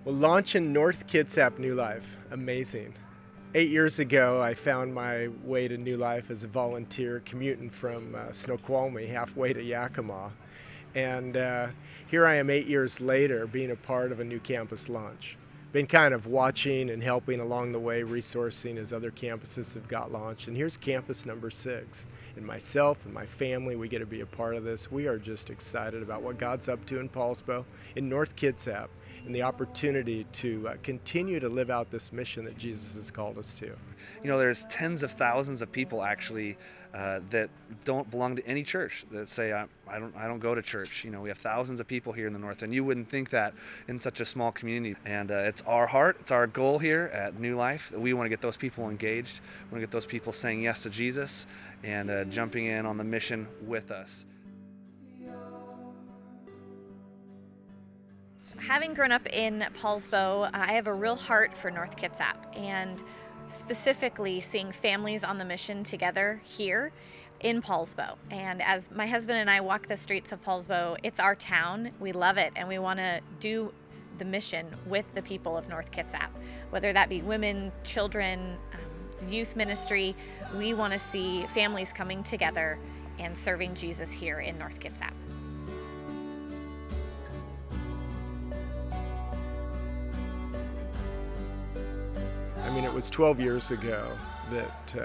Well, launching North Kitsap New Life, amazing. 8 years ago, I found my way to New Life as a volunteer commuting from Snoqualmie halfway to Yakima. And here I am 8 years later being a part of a new campus launch. Been kind of watching and helping along the way, resourcing as other campuses have got launched. And here's campus number 6. And myself and my family, we get to be a part of this. We are just excited about what God's up to in Poulsbo, in North Kitsap, and the opportunity to continue to live out this mission that Jesus has called us to. You know, there's tens of thousands of people actually that don't belong to any church, that say, I don't go to church. You know, we have thousands of people here in the North, and you wouldn't think that in such a small community. And it's our heart, it's our goal here at New Life, that we want to get those people engaged. We want to get those people saying yes to Jesus and jumping in on the mission with us. Having grown up in Poulsbo, I have a real heart for North Kitsap, and specifically seeing families on the mission together here in Poulsbo. And as my husband and I walk the streets of Poulsbo, it's our town. We love it, and we want to do the mission with the people of North Kitsap, whether that be women, children, youth ministry. We want to see families coming together and serving Jesus here in North Kitsap. I mean, it was 12 years ago that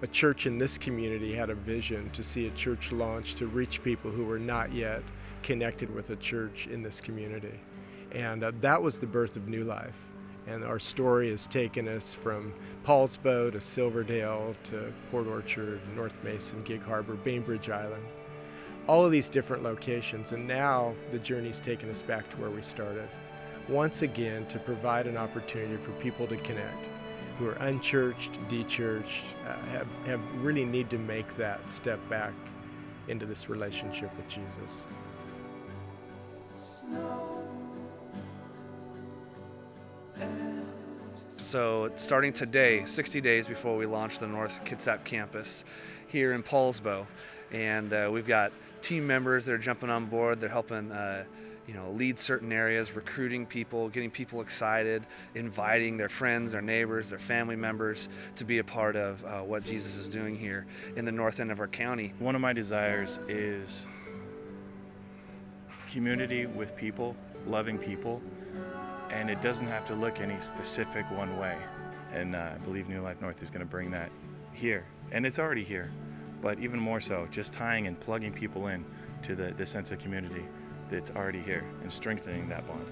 a church in this community had a vision to see a church launch to reach people who were not yet connected with a church in this community. And that was the birth of New Life. And our story has taken us from Poulsbo to Silverdale to Port Orchard, North Mason, Gig Harbor, Bainbridge Island. All of these different locations, and now the journey's taken us back to where we started. Once again, to provide an opportunity for people to connect who are unchurched, dechurched, have really need to make that step back into this relationship with Jesus. So starting today, 60 days before we launch the North Kitsap campus here in Poulsbo, and we've got team members that are jumping on board. They're helping lead certain areas, recruiting people, getting people excited, inviting their friends, their neighbors, their family members to be a part of what Jesus is doing here in the north end of our county. One of my desires is community with people, loving people, and it doesn't have to look any specific one way. And I believe New Life North is going to bring that here, and it's already here, but even more so, just tying and plugging people in to the sense of community that's already here and strengthening that bond.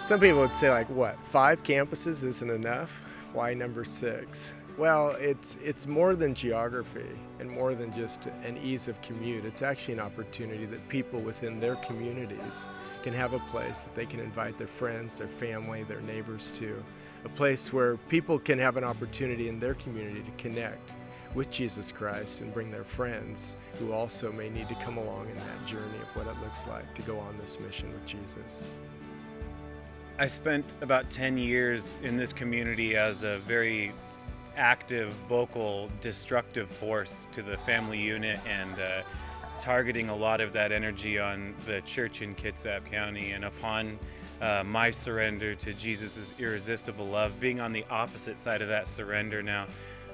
Some people would say, like, what, 5 campuses isn't enough? Why number 6? Well, it's more than geography and more than just an ease of commute. It's actually an opportunity that people within their communities can have a place that they can invite their friends, their family, their neighbors to. A place where people can have an opportunity in their community to connect with Jesus Christ and bring their friends who also may need to come along in that journey of what it looks like to go on this mission with Jesus. I spent about 10 years in this community as a very active, vocal, destructive force to the family unit, and targeting a lot of that energy on the church in Kitsap County. And upon my surrender to Jesus' irresistible love, being on the opposite side of that surrender now,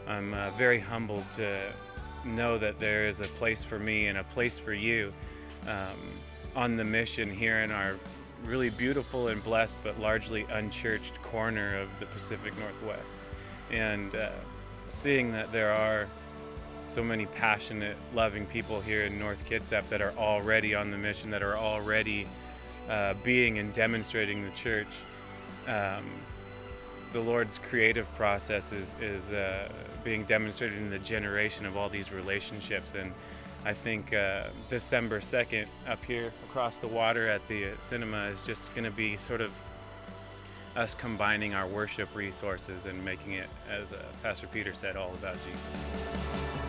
I'm very humbled to know that there is a place for me and a place for you on the mission here in our really beautiful and blessed but largely unchurched corner of the Pacific Northwest. And seeing that there are so many passionate, loving people here in North Kitsap that are already on the mission, that are already being and demonstrating the church. The Lord's creative process is being demonstrated in the generation of all these relationships. And I think December 2nd up here across the water at the cinema is just going to be sort of us combining our worship resources and making it, as Pastor Peter said, all about Jesus.